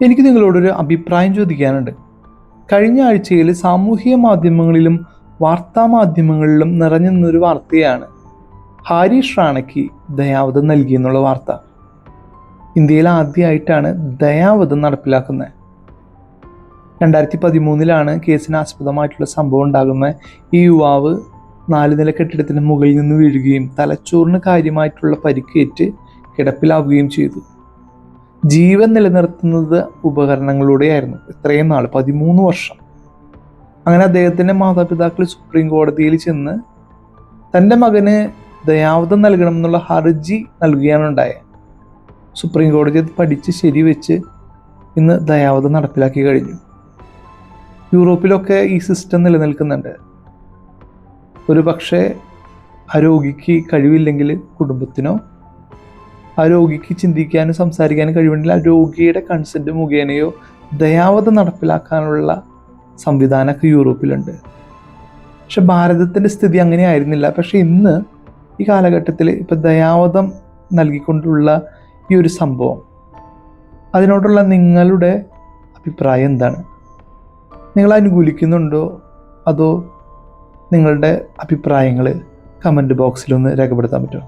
എനിക്ക് നിങ്ങളോടൊരു അഭിപ്രായം ചോദിക്കാനുണ്ട്. കഴിഞ്ഞ ആഴ്ചയിൽ സാമൂഹിക മാധ്യമങ്ങളിലും വാർത്താ മാധ്യമങ്ങളിലും നിറഞ്ഞു നിന്നൊരു വാർത്തയാണ് ഹാരിഷ് റാണയ്ക്ക് ദയാവധം നൽകിയെന്നുള്ള വാർത്ത. ഇന്ത്യയിൽ ആദ്യമായിട്ടാണ് ദയാവധം നടപ്പിലാക്കുന്നത്. 2013 കേസിന് ആസ്പദമായിട്ടുള്ള സംഭവം ഉണ്ടാകുന്ന ഈ യുവാവ് 4 നില കെട്ടിടത്തിന് മുകളിൽ നിന്ന് വീഴുകയും തലച്ചോറിന് കാര്യമായിട്ടുള്ള പരിക്കേറ്റ് കിടപ്പിലാവുകയും ചെയ്തു. ജീവൻ നിലനിർത്തുന്നത് ഉപകരണങ്ങളിലൂടെയായിരുന്നു ഇത്രയും നാൾ, 13 വർഷം. അങ്ങനെ അദ്ദേഹത്തിൻ്റെ മാതാപിതാക്കൾ സുപ്രീം കോടതിയിൽ ചെന്ന് തൻ്റെ മകന് ദയാവധം നൽകണം എന്നുള്ള ഹർജി നൽകുകയാണ് ഉണ്ടായത്. സുപ്രീം കോടതി അത് പഠിച്ച് ശരിവെച്ച് ഇന്ന് ദയാവധം നടപ്പിലാക്കി കഴിഞ്ഞു. യൂറോപ്പിലൊക്കെ ഈ സിസ്റ്റം നിലനിൽക്കുന്നുണ്ട്. ഒരു പക്ഷേ ആ രോഗിക്ക് കഴിവില്ലെങ്കിൽ കുടുംബത്തിനോ, ആ രോഗിക്ക് ചിന്തിക്കാനും സംസാരിക്കാനും കഴിവുണ്ടെങ്കിൽ ആ രോഗിയുടെ കൺസെൻറ്റ് മുഖേനയോ ദയാവധം നടപ്പിലാക്കാനുള്ള സംവിധാനമൊക്കെ യൂറോപ്പിലുണ്ട്. പക്ഷെ ഭാരതത്തിൻ്റെ സ്ഥിതി അങ്ങനെ ആയിരുന്നില്ല. പക്ഷെ ഇന്ന് ഈ കാലഘട്ടത്തിൽ ഇപ്പം ദയാവധം നൽകിക്കൊണ്ടുള്ള ഈ ഒരു സംഭവം, അതിനോടുള്ള നിങ്ങളുടെ അഭിപ്രായം എന്താണ്? നിങ്ങൾ അനുകൂലിക്കുന്നുണ്ടോ? അതോ നിങ്ങളുടെ അഭിപ്രായങ്ങൾ കമൻറ്റ് ബോക്സിലൊന്ന് രേഖപ്പെടുത്താൻ പറ്റുമോ?